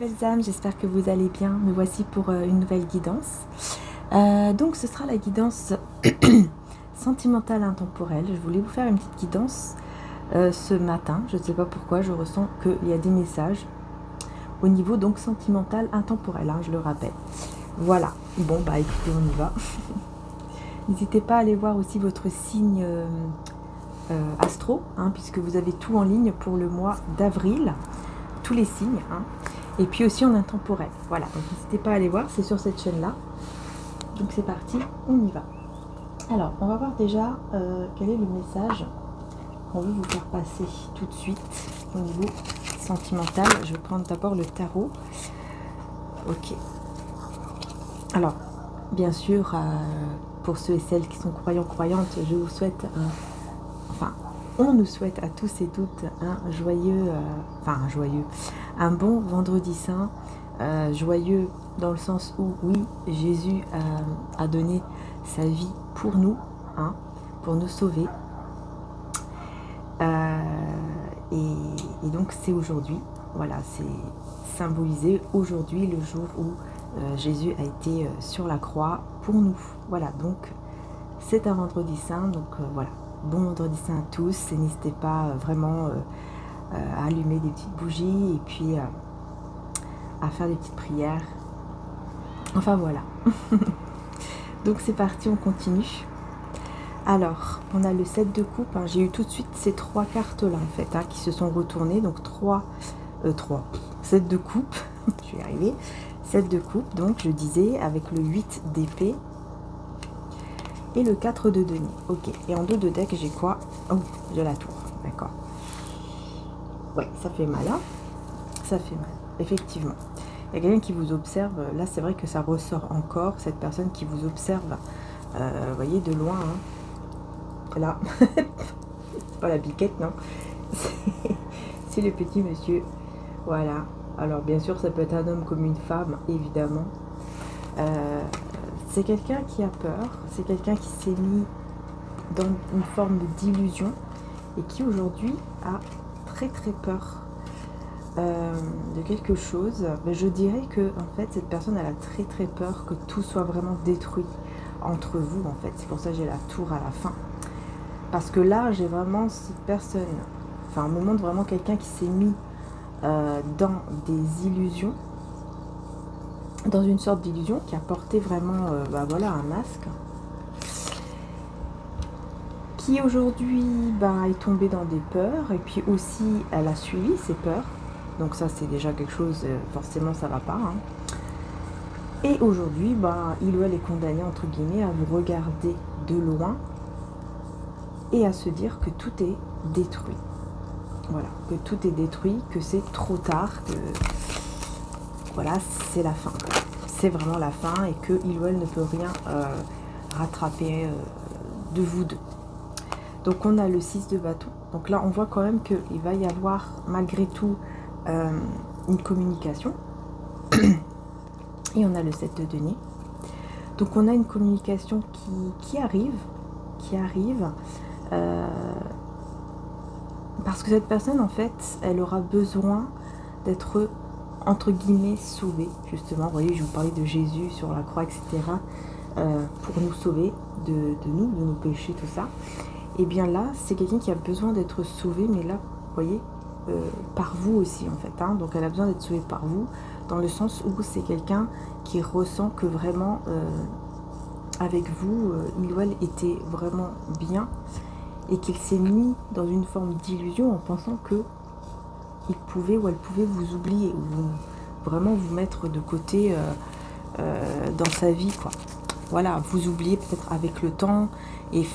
belles âmes, j'espère que vous allez bien. Me voici pour une nouvelle guidance. Donc ce sera la guidance sentimentale intemporelle. Je voulais vous faire une petite guidance ce matin. Je ne sais pas pourquoi, je ressens qu'il y a des messages au niveau donc sentimental intemporel, hein, je le rappelle. Voilà, bon bah écoutez, on y va. N'hésitez pas à aller voir aussi votre signe astro, hein, puisque vous avez tout en ligne pour le mois d'avril, tous les signes, hein, et puis aussi en intemporel. Voilà, donc n'hésitez pas à aller voir, c'est sur cette chaîne-là. Donc c'est parti, on y va. Alors, on va voir déjà quel est le message qu'on veut vous faire passer tout de suite au niveau sentimental. Je vais prendre d'abord le tarot. Ok. Alors, bien sûr, pour ceux et celles qui sont croyants, croyantes, je vous souhaite, on nous souhaite à tous et toutes un joyeux, un bon vendredi saint, joyeux dans le sens où, oui, Jésus a donné sa vie pour nous, hein, pour nous sauver. Et donc c'est aujourd'hui, voilà, c'est symbolisé aujourd'hui, le jour où Jésus a été sur la croix pour nous. Voilà, donc c'est un vendredi saint, donc voilà, bon vendredi saint à tous, et n'hésitez pas vraiment à allumer des petites bougies et puis à faire des petites prières. Enfin voilà. Donc c'est parti, on continue. Alors, on a le 7 de coupe, hein. J'ai eu tout de suite ces trois cartes-là, en fait, hein, qui se sont retournées. Donc 7 de coupe, je vais y arriver. 7 de coupe, donc je disais, avec le 8 d'épée et le 4 de denier. Ok, et en dos de deck, j'ai quoi? Oh, j'ai la tour, d'accord. Ouais, ça fait mal, hein. Ça fait mal, effectivement. Il y a quelqu'un qui vous observe, là c'est vrai que ça ressort encore, cette personne qui vous observe, vous voyez, de loin, hein. Là, c'est pas la biquette, non, c'est le petit monsieur, voilà. Alors bien sûr, ça peut être un homme comme une femme, évidemment. C'est quelqu'un qui a peur, c'est quelqu'un qui s'est mis dans une forme d'illusion et qui aujourd'hui a très très peur de quelque chose. Mais je dirais que en fait cette personne elle a très très peur que tout soit vraiment détruit entre vous, en fait. C'est pour ça que j'ai la tour à la fin, parce que là j'ai vraiment cette personne, enfin on me montre vraiment quelqu'un qui s'est mis dans des illusions, dans une sorte d'illusion, qui a porté vraiment voilà, un masque, qui aujourd'hui est tombée dans des peurs, et puis aussi elle a suivi ses peurs. Donc ça c'est déjà quelque chose, forcément ça va pas, hein. Et aujourd'hui, il ou elle est condamné, entre guillemets, à vous regarder de loin et à se dire que tout est détruit. Voilà, que tout est détruit, que c'est trop tard, que voilà, c'est la fin. C'est vraiment la fin et que il ou elle ne peut rien rattraper de vous deux. Donc on a le 6 de bâton. Donc là, on voit quand même qu'il va y avoir malgré tout une communication. Et on a le 7 de denier. Donc on a une communication qui arrive, parce que cette personne, en fait, elle aura besoin d'être, entre guillemets, sauvée, justement. Vous voyez, je vous parlais de Jésus sur la croix, etc., pour nous sauver de nous, de nos péchés, tout ça. Et bien là, c'est quelqu'un qui a besoin d'être sauvé, mais là, vous voyez, par vous aussi, en fait, hein. Donc elle a besoin d'être sauvée par vous, dans le sens où c'est quelqu'un qui ressent que vraiment, avec vous, il ou elle était vraiment bien, et qu'il s'est mis dans une forme d'illusion en pensant que il pouvait ou elle pouvait vous oublier, ou vraiment vous mettre de côté dans sa vie, quoi. Voilà, vous oubliez peut-être avec le temps, et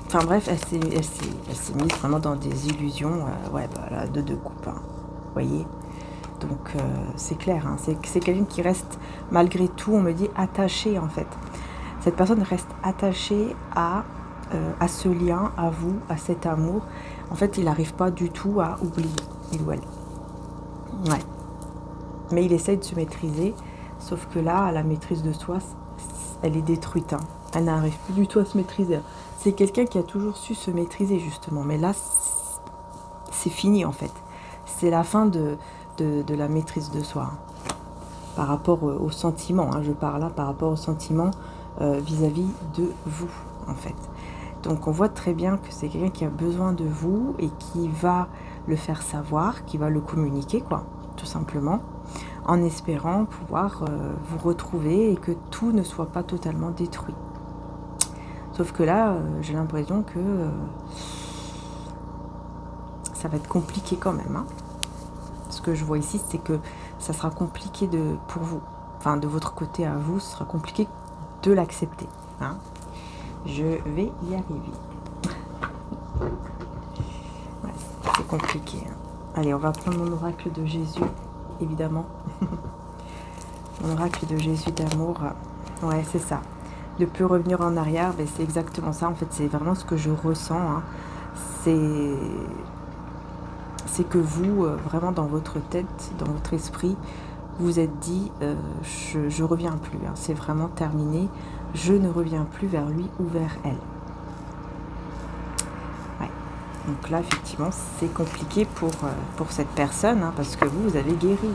enfin bref, elle s'est mise vraiment dans des illusions, là, de deux coupes, hein, vous voyez. Donc c'est clair, hein, c'est quelqu'un qui reste malgré tout, on me dit, attaché, en fait. Cette personne reste attachée à ce lien, à vous, à cet amour. En fait, il n'arrive pas du tout à oublier, il ou elle. Ouais. Mais il essaye de se maîtriser, sauf que là, la maîtrise de soi, elle est détruite, hein. Elle n'arrive plus du tout à se maîtriser. C'est quelqu'un qui a toujours su se maîtriser, justement. Mais là, c'est fini, en fait. C'est la fin de de la maîtrise de soi. Par rapport aux sentiments, je parle là par rapport aux sentiments vis-à-vis de vous, en fait. Donc on voit très bien que c'est quelqu'un qui a besoin de vous et qui va le faire savoir, qui va le communiquer, quoi, tout simplement, en espérant pouvoir vous retrouver et que tout ne soit pas totalement détruit. Sauf que là, j'ai l'impression que ça va être compliqué quand même. Ce que je vois ici, c'est que ça sera compliqué pour vous. Enfin, de votre côté à vous, ce sera compliqué de l'accepter. Je vais y arriver. Ouais, c'est compliqué. Allez, on va prendre mon oracle de Jésus, évidemment. Mon oracle de Jésus d'amour. Ouais, c'est ça. Ne plus revenir en arrière, mais c'est exactement ça. En fait, c'est vraiment ce que je ressens. C'est que vous, vraiment dans votre tête, dans votre esprit, vous êtes dit, je reviens plus. C'est vraiment terminé. Je ne reviens plus vers lui ou vers elle. Ouais. Donc là, effectivement, c'est compliqué pour cette personne, parce que vous avez guéri.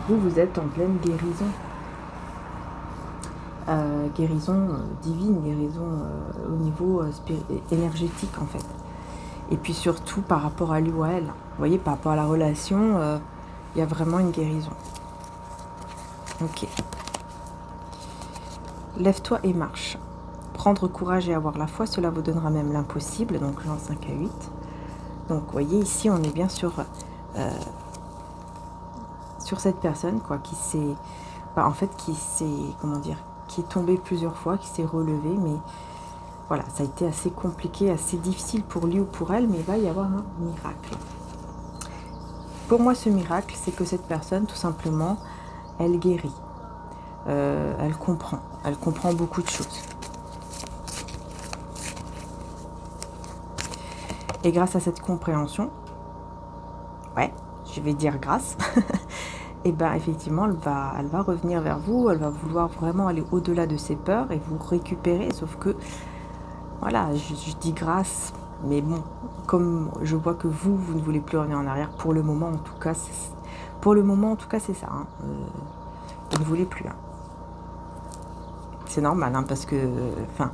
Vous êtes en pleine guérison. Guérison divine, guérison au niveau énergétique, en fait. Et puis surtout, par rapport à lui ou à elle. Vous voyez, par rapport à la relation, il y a vraiment une guérison. Ok. Lève-toi et marche. Prendre courage et avoir la foi, cela vous donnera même l'impossible. Donc, Jean 5 à 8. Donc, vous voyez, ici, on est bien sur cette personne, quoi, qui s'est... en fait, qui est tombée plusieurs fois, qui s'est relevée, mais voilà, ça a été assez compliqué, assez difficile pour lui ou pour elle, mais il va y avoir un miracle. Pour moi, ce miracle, c'est que cette personne, tout simplement, elle guérit. Elle comprend beaucoup de choses. Et grâce à cette compréhension, ouais, je vais dire grâce, et bien effectivement, elle va revenir vers vous, elle va vouloir vraiment aller au-delà de ses peurs et vous récupérer, sauf que, voilà, je dis grâce, mais bon, comme je vois que vous ne voulez plus revenir en arrière, pour le moment en tout cas, c'est ça, vous ne voulez plus. C'est normal, parce que, enfin,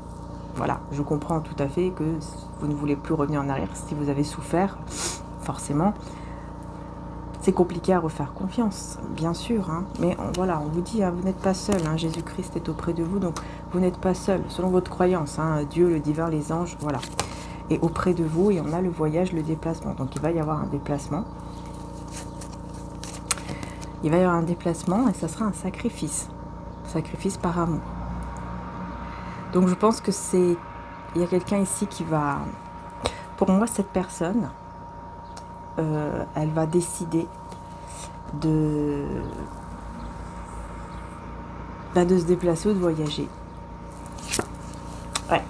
voilà, je comprends tout à fait que vous ne voulez plus revenir en arrière. Si vous avez souffert, forcément, c'est compliqué à refaire confiance, bien sûr. Mais voilà, on vous dit, vous n'êtes pas seul. Jésus-Christ est auprès de vous, donc vous n'êtes pas seul, selon votre croyance. Dieu, le divin, les anges, voilà. Et auprès de vous, et on a le voyage, le déplacement. Donc il va y avoir un déplacement. Il va y avoir un déplacement et ça sera un sacrifice. Sacrifice par amour. Donc je pense que il y a quelqu'un ici qui va... Pour moi, cette personne, elle va décider de se déplacer ou de voyager. Ouais,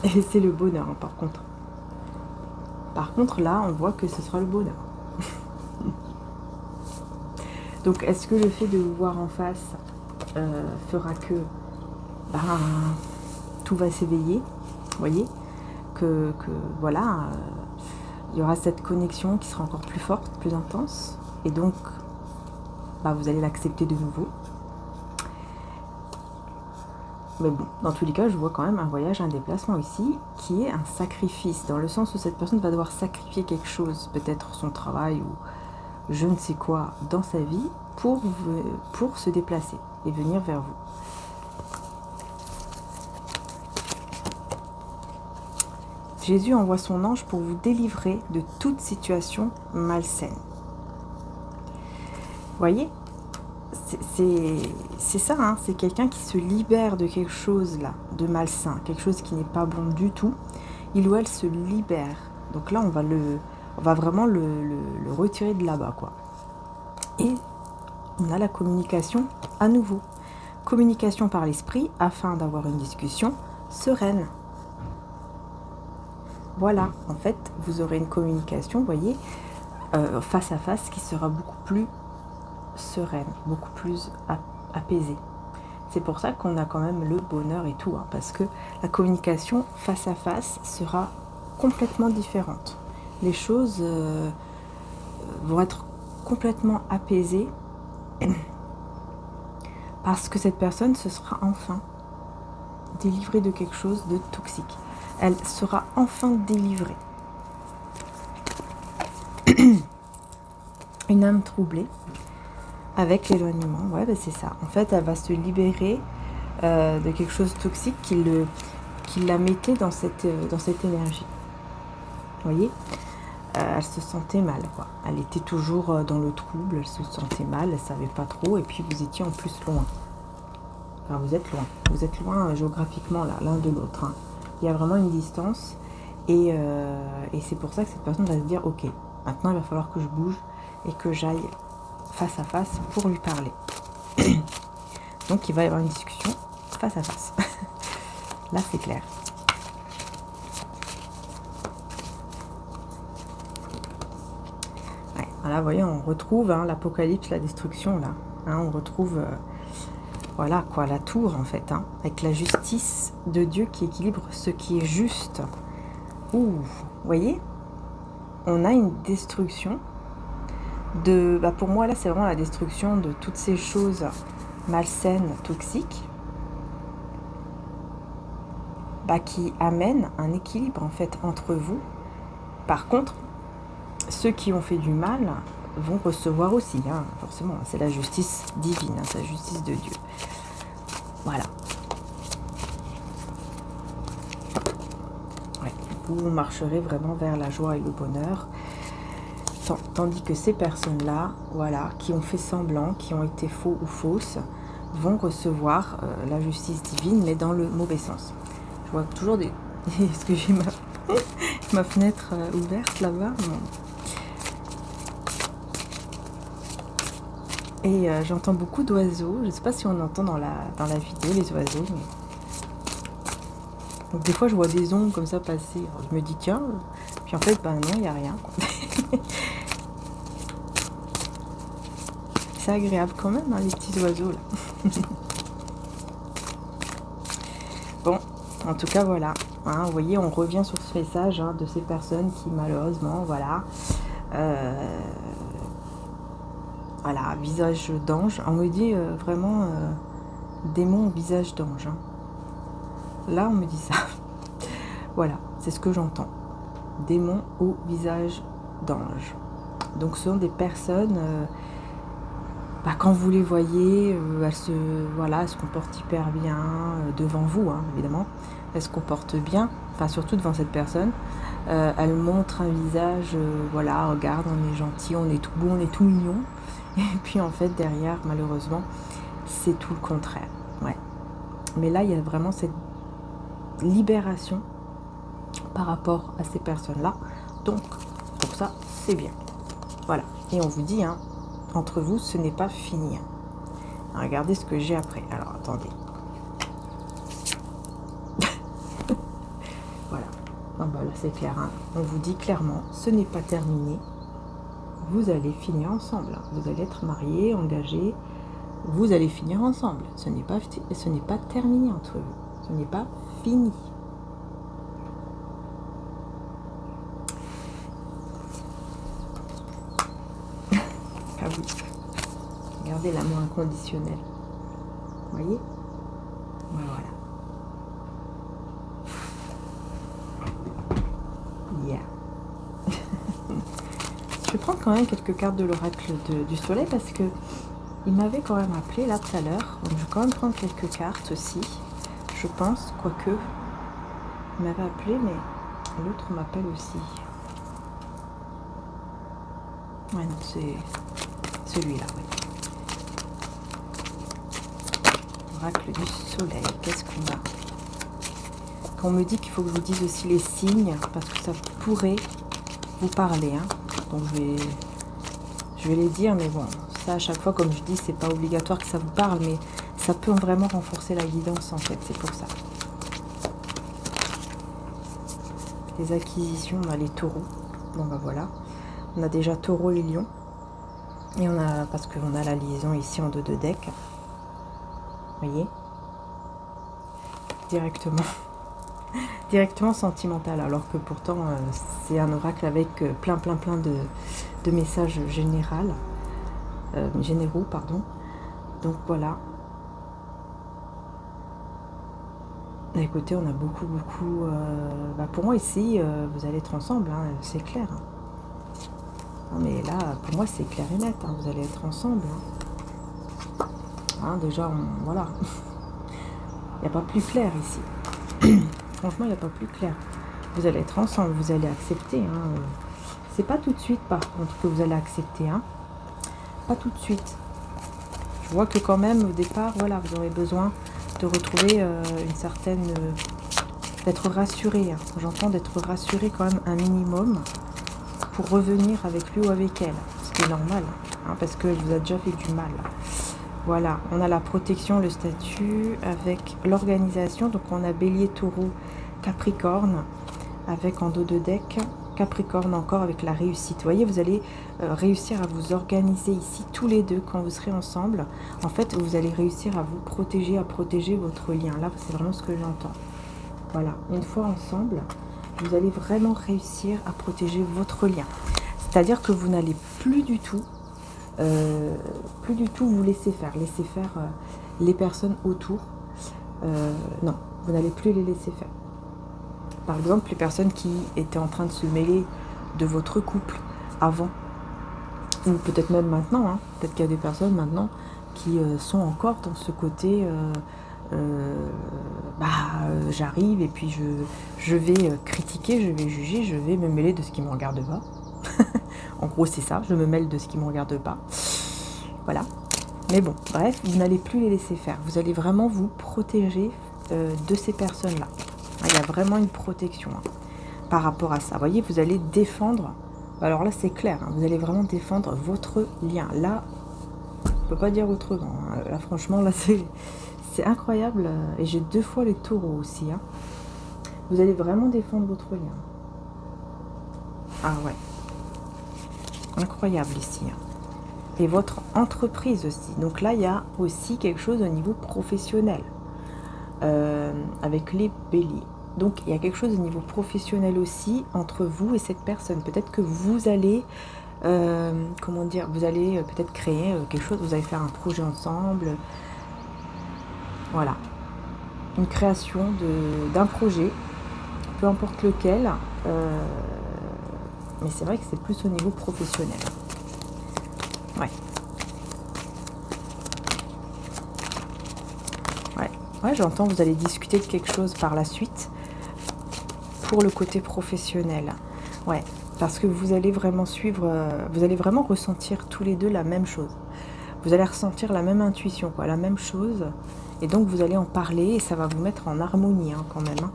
et c'est le bonheur, par contre. Par contre, là, on voit que ce sera le bonheur. Donc, est-ce que le fait de vous voir en face fera que tout va s'éveiller, vous voyez, que voilà, il y aura cette connexion qui sera encore plus forte, plus intense, et donc vous allez l'accepter de nouveau. Mais bon, dans tous les cas, je vois quand même un voyage, un déplacement ici, qui est un sacrifice, dans le sens où cette personne va devoir sacrifier quelque chose, peut-être son travail ou je ne sais quoi dans sa vie, pour se déplacer et venir vers vous. Jésus envoie son ange pour vous délivrer de toute situation malsaine. Vous voyez, c'est ça, c'est quelqu'un qui se libère de quelque chose là, de malsain, quelque chose qui n'est pas bon du tout. Il ou elle se libère. Donc là, on va vraiment le retirer de là-bas, quoi. Et on a la communication à nouveau. Communication par l'esprit afin d'avoir une discussion sereine. Voilà, en fait, vous aurez une communication, vous voyez, face à face qui sera beaucoup plus sereine, beaucoup plus apaisée. C'est pour ça qu'on a quand même le bonheur et tout, parce que la communication face à face sera complètement différente. les choses vont être complètement apaisées parce que cette personne se sera enfin délivrée de quelque chose de toxique. Elle sera enfin délivrée. Une âme troublée avec l'éloignement, ouais, ben c'est ça. En fait, elle va se libérer de quelque chose de toxique qui la mettait dans cette énergie. Vous voyez, elle se sentait mal, quoi. Elle était toujours dans le trouble, elle se sentait mal, elle savait pas trop, et puis vous étiez en plus loin. Enfin, vous êtes loin géographiquement là, l'un de l'autre. Hein. Il y a vraiment une distance, et c'est pour ça que cette personne va se dire, ok, maintenant il va falloir que je bouge et que j'aille face à face pour lui parler. Donc il va y avoir une discussion face à face. Là c'est clair. Ouais, voilà, vous voyez, on retrouve hein, l'apocalypse, la destruction là. Hein, on retrouve voilà quoi, la tour en fait, hein, avec la justice de Dieu qui équilibre ce qui est juste. Ouh, vous voyez, on a une destruction de, bah pour moi là c'est vraiment la destruction de toutes ces choses malsaines, toxiques, bah, qui amènent un équilibre en fait entre vous. Par contre, ceux qui ont fait du mal vont recevoir aussi, hein, forcément, c'est la justice divine, hein, c'est la justice de Dieu. Voilà. Ouais, vous marcherez vraiment vers la joie et le bonheur. Tandis que ces personnes-là, voilà, qui ont fait semblant, qui ont été faux ou fausses, vont recevoir la justice divine, mais dans le mauvais sens. Je vois toujours des... Est-ce que j'ai ma fenêtre ouverte là-bas? Et j'entends beaucoup d'oiseaux. Je ne sais pas si on entend dans la vidéo les oiseaux, mais... Donc des fois je vois des ombres comme ça passer. Alors, je me dis tiens, puis en fait ben non, il n'y a rien. C'est agréable quand même, hein, les petits oiseaux là. Bon, en tout cas voilà. Hein, vous voyez, on revient sur ce message hein, de ces personnes qui malheureusement, voilà, voilà, visage d'ange. On me dit vraiment démon au visage d'ange. Hein. Là, on me dit ça. Voilà, c'est ce que j'entends. Démon au visage d'ange. Donc, ce sont des personnes, bah, quand vous les voyez, elles se comportent hyper bien devant vous, hein, évidemment. Elles se comportent bien, enfin, surtout devant cette personne. Elle montre un visage, voilà, regarde, on est gentil, on est tout beau, on est tout mignon. Et puis, en fait, derrière, malheureusement, c'est tout le contraire. Ouais. Mais là, il y a vraiment cette libération par rapport à ces personnes-là. Donc, pour ça, c'est bien. Voilà. Et on vous dit, hein, entre vous, ce n'est pas fini. Hein. Regardez ce que j'ai après. Alors, attendez. Voilà. Non, bah là, c'est clair. Hein. On vous dit clairement, ce n'est pas terminé. Vous allez finir ensemble. Vous allez être mariés, engagés. Vous allez finir ensemble. Ce n'est pas terminé entre vous. Ce n'est pas fini. Ah oui. Regardez l'amour inconditionnel. Vous voyez? Voilà. Yeah. Je vais prendre quand même quelques cartes de l'oracle du soleil parce que il m'avait quand même appelé là tout à l'heure. Donc je vais quand même prendre quelques cartes aussi. Je pense, quoique. Il m'avait appelé, mais l'autre m'appelle aussi. Ouais, non, c'est celui-là, oui. Oracle du soleil, qu'est-ce qu'on a? Quand on me dit qu'il faut que je vous dise aussi les signes, parce que ça pourrait vous parler. Hein. Donc je vais les dire, mais bon, ça à chaque fois, comme je dis, c'est pas obligatoire que ça vous parle, mais ça peut vraiment renforcer la guidance en fait, c'est pour ça. Les acquisitions, on a les taureaux. Bon ben voilà. On a déjà taureau et lion. Et on a, parce qu'on a la liaison ici en 2 decks. Vous voyez? Directement. directement sentimental, alors que pourtant c'est un oracle avec plein de messages généraux, pardon. Donc voilà. Écoutez, on a beaucoup, pour moi ici, vous allez être ensemble, hein, c'est clair. Non, mais là, pour moi, c'est clair et net, hein, vous allez être ensemble. Hein, déjà, voilà. Il n'y a pas plus clair ici. Franchement, il n'y a pas plus clair. Vous allez être ensemble, vous allez accepter. Hein. C'est pas tout de suite, par contre, que vous allez accepter. Hein. Pas tout de suite. Je vois que quand même, au départ, voilà, vous aurez besoin de retrouver une certaine... d'être rassuré. Hein. J'entends d'être rassuré quand même un minimum pour revenir avec lui ou avec elle. Ce qui est normal, hein, parce qu'elle vous a déjà fait du mal. Voilà, on a la protection, le statut, avec l'organisation. Donc on a Bélier, Taureau, Capricorne, avec en dos de deck, Capricorne encore avec la réussite. Vous voyez, vous allez réussir à vous organiser ici tous les deux quand vous serez ensemble. En fait, vous allez réussir à vous protéger, à protéger votre lien. Là, c'est vraiment ce que j'entends. Voilà, une fois ensemble, vous allez vraiment réussir à protéger votre lien. C'est-à-dire que vous n'allez plus du tout vous laisser faire les personnes autour. Non, vous n'allez plus les laisser faire. Par exemple, les personnes qui étaient en train de se mêler de votre couple avant, ou peut-être même maintenant, hein, peut-être qu'il y a des personnes maintenant qui sont encore dans ce côté j'arrive et puis je vais critiquer, je vais juger, je vais me mêler de ce qui ne me regarde pas. En gros, c'est ça, je me mêle de ce qui ne me regarde pas. Voilà. Mais bon, bref, vous n'allez plus les laisser faire. Vous allez vraiment vous protéger de ces personnes-là. Il y a vraiment une protection par rapport à ça. Vous voyez, vous allez défendre. Alors là, c'est clair. Hein, vous allez vraiment défendre votre lien. Là, on ne peut pas dire autrement. Hein. Là, franchement, là, c'est incroyable. Et j'ai 2 fois les taureaux aussi. Hein. Vous allez vraiment défendre votre lien. Ah ouais. Incroyable ici. Hein. Et votre entreprise aussi. Donc là, il y a aussi quelque chose au niveau professionnel. Avec les béliers. Donc il y a quelque chose au niveau professionnel aussi entre vous et cette personne. Peut-être que vous allez, comment dire, vous allez peut-être créer quelque chose, vous allez faire un projet ensemble. Voilà. Une création d'un projet, peu importe lequel. Mais c'est vrai que c'est plus au niveau professionnel. Ouais. Ouais, j'entends, vous allez discuter de quelque chose par la suite pour le côté professionnel. Ouais, parce que vous allez vraiment vous allez vraiment ressentir tous les deux la même chose. Vous allez ressentir la même intuition, quoi, la même chose. Et donc, vous allez en parler et ça va vous mettre en harmonie, hein, quand même. Hein.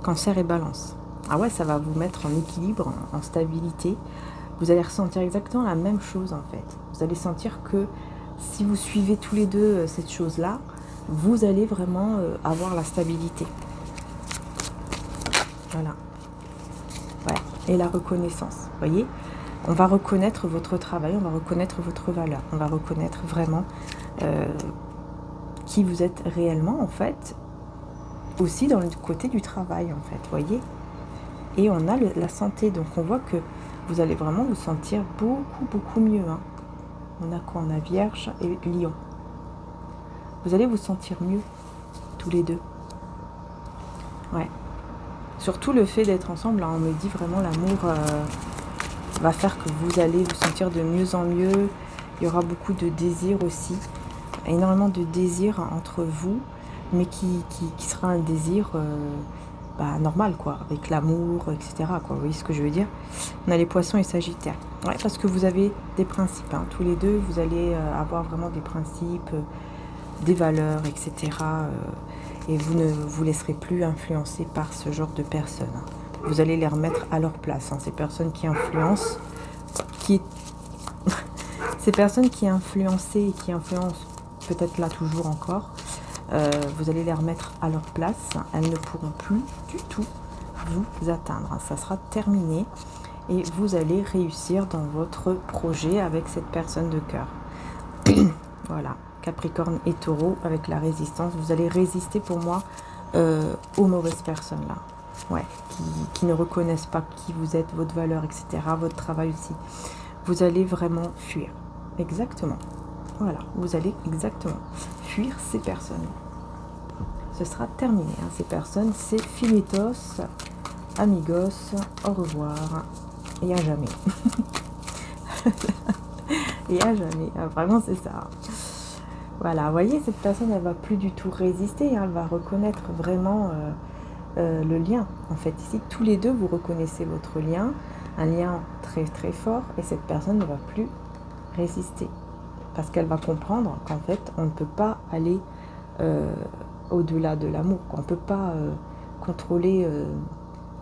Cancer et balance. Ah ouais, ça va vous mettre en équilibre, en stabilité. Vous allez ressentir exactement la même chose, en fait. Vous allez sentir que si vous suivez tous les deux cette chose-là, vous allez vraiment avoir la stabilité. Voilà. Voilà. Et la reconnaissance. Vous voyez, on va reconnaître votre travail, on va reconnaître votre valeur. On va reconnaître vraiment qui vous êtes réellement, en fait. Aussi dans le côté du travail, en fait. Vous voyez. Et on a la santé. Donc, on voit que vous allez vraiment vous sentir beaucoup mieux. Hein. On a quoi? On a Vierge et Lion. Vous allez vous sentir mieux, tous les deux. Ouais. Surtout le fait d'être ensemble, là, on me dit vraiment l'amour va faire que vous allez vous sentir de mieux en mieux. Il y aura beaucoup de désir aussi. Énormément de désir entre vous, mais qui sera un désir normal, quoi, avec l'amour, etc. Quoi. Vous voyez ce que je veux dire? On a les poissons et sagittaires. Ouais, parce que vous avez des principes. Hein. Tous les deux, vous allez avoir vraiment des principes... des valeurs, etc. Et vous ne vous laisserez plus influencer par ce genre de personnes. Vous allez les remettre à leur place. Hein. Ces personnes qui influencent, ces personnes qui influençaient et qui influencent peut-être là toujours encore, vous allez les remettre à leur place. Elles ne pourront plus du tout vous atteindre. Ça sera terminé et vous allez réussir dans votre projet avec cette personne de cœur. Voilà. Capricorne et Taureau avec la résistance. Vous allez résister pour moi aux mauvaises personnes là. Ouais, qui ne reconnaissent pas qui vous êtes, votre valeur, etc. Votre travail aussi. Vous allez vraiment fuir. Exactement. Voilà, vous allez exactement fuir ces personnes. Ce sera terminé. Hein. Ces personnes, c'est finitos, amigos, au revoir. Et à jamais. Et à jamais. Ah, vraiment, c'est ça. Voilà, vous voyez, cette personne, elle va plus du tout résister. Hein. Elle va reconnaître vraiment le lien. En fait, ici, tous les deux, vous reconnaissez votre lien. Un lien très très fort. Et cette personne ne va plus résister. Parce qu'elle va comprendre qu'en fait, on ne peut pas aller au-delà de l'amour. On ne peut pas contrôler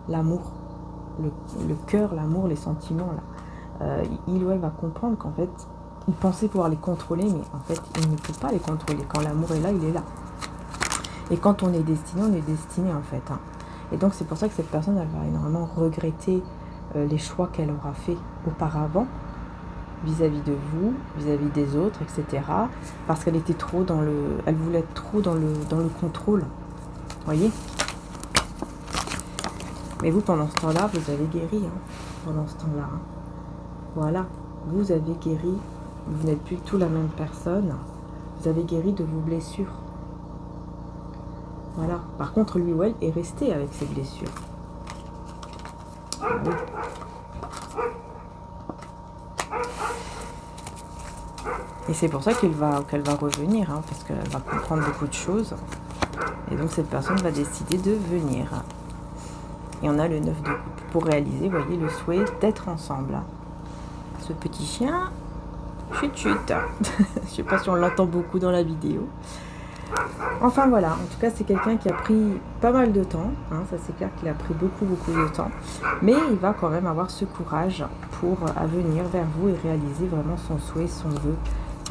l'amour, le cœur, l'amour, les sentiments. Là. Il ou elle va comprendre qu'en fait, il pensait pouvoir les contrôler, mais en fait, il ne peut pas les contrôler. Quand l'amour est là, il est là. Et quand on est destiné en fait. Hein. Et donc, c'est pour ça que cette personne, elle va énormément regretter les choix qu'elle aura fait auparavant, vis-à-vis de vous, vis-à-vis des autres, etc. Parce qu'elle était trop dans le... Elle voulait être trop dans le contrôle. Vous voyez? Mais vous, pendant ce temps-là, vous avez guéri. Hein, pendant ce temps-là. Hein. Voilà. Vous avez guéri. Vous n'êtes plus du tout la même personne. Vous avez guéri de vos blessures. Voilà. Par contre, lui ou elle est resté avec ses blessures. Ah oui. Et c'est pour ça qu'elle va revenir, hein, parce qu'elle va comprendre beaucoup de choses. Et donc cette personne va décider de venir. Et on a le 9 de coupe pour réaliser, vous voyez, le souhait d'être ensemble. Ce petit chien, chut. Je sais pas si on l'entend beaucoup dans la vidéo. Enfin voilà, en tout cas c'est quelqu'un qui a pris pas mal de temps. Hein, ça c'est clair qu'il a pris beaucoup de temps. Mais il va quand même avoir ce courage pour venir vers vous et réaliser vraiment son souhait, son vœu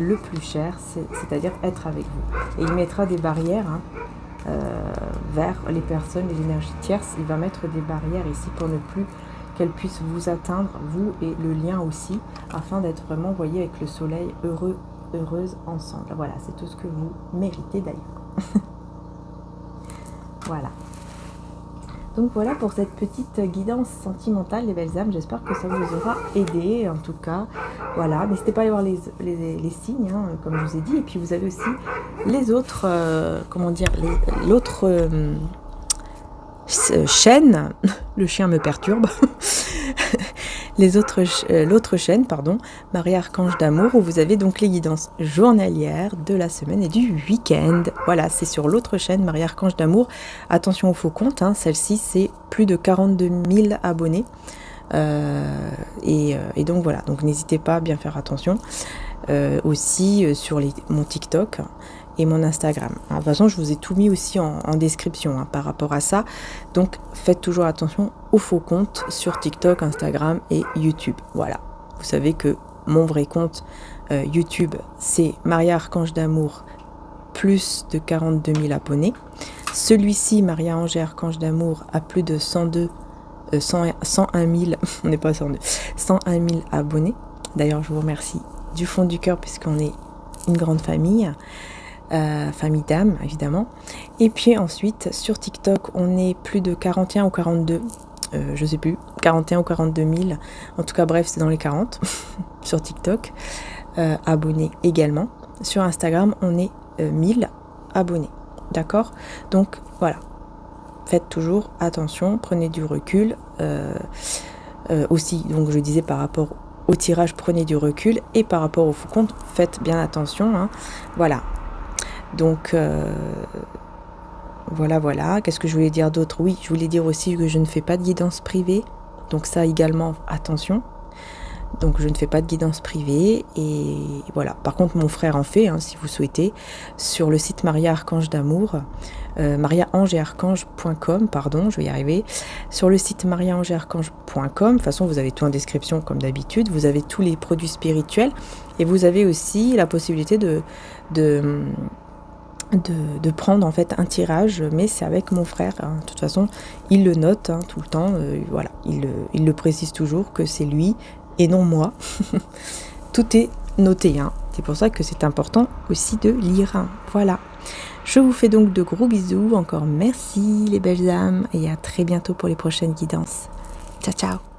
le plus cher, c'est-à-dire être avec vous. Et il mettra des barrières vers les personnes, les énergies tierces. Il va mettre des barrières ici pour ne plus qu'elles puissent vous atteindre, vous et le lien aussi, afin d'être vraiment, vous voyez, avec le soleil heureuse ensemble. Voilà, c'est tout ce que vous méritez d'ailleurs. Voilà. Donc voilà pour cette petite guidance sentimentale, les belles âmes. J'espère que ça vous aura aidé, en tout cas. Voilà, n'hésitez pas à aller voir les signes, hein, comme je vous ai dit. Et puis vous avez aussi les autres, l'autre chaîne. Le chien me perturbe. L'autre chaîne, pardon, Maria Archange d'amour, où vous avez donc les guidances journalières de la semaine et du week-end. Voilà, c'est sur l'autre chaîne, Maria Archange d'amour. Attention au faux compte, hein, celle-ci, c'est plus de 42 000 abonnés. Et donc voilà, donc n'hésitez pas à bien faire attention. Aussi sur mon TikTok et mon Instagram. De toute façon, je vous ai tout mis aussi en description par rapport à ça. Donc, faites toujours attention aux faux comptes sur TikTok, Instagram et YouTube. Voilà. Vous savez que mon vrai compte YouTube, c'est Maria Archange d'amour, plus de 42 000 abonnés. Celui-ci, Maria Archange d'amour, a plus de 101 000, on n'est pas 102, 101 000 abonnés. D'ailleurs, je vous remercie du fond du cœur puisqu'on est une grande famille. Famille d'âme évidemment. Et puis ensuite sur TikTok on est plus de 41 ou 42 je sais plus, 41 ou 42 000, en tout cas bref c'est dans les 40 sur TikTok, abonnés également. Sur Instagram on est 1000 abonnés, d'accord? Donc voilà, faites toujours attention, prenez du recul, aussi donc je disais par rapport au tirage, prenez du recul, et par rapport au faux compte, faites bien attention, hein. Voilà. Donc voilà, qu'est-ce que je voulais dire d'autre? Oui, je voulais dire aussi que je ne fais pas de guidance privée, donc ça également, attention. Donc je ne fais pas de guidance privée, et voilà. Par contre mon frère en fait, hein, si vous souhaitez, sur le site Maria Archange d'amour, mariaangeetarchange.com, pardon, je vais y arriver. Sur le site mariaangeetarchange.com, de toute façon vous avez tout en description comme d'habitude, vous avez tous les produits spirituels, et vous avez aussi la possibilité de prendre en fait un tirage, mais c'est avec mon frère, hein. De toute façon il le note, hein, tout le temps, voilà, il le précise toujours que c'est lui et non moi. Tout est noté, hein. C'est pour ça que c'est important aussi de lire. Voilà. Je vous fais donc de gros bisous. Encore merci les belles âmes et à très bientôt pour les prochaines guidances. Ciao ciao.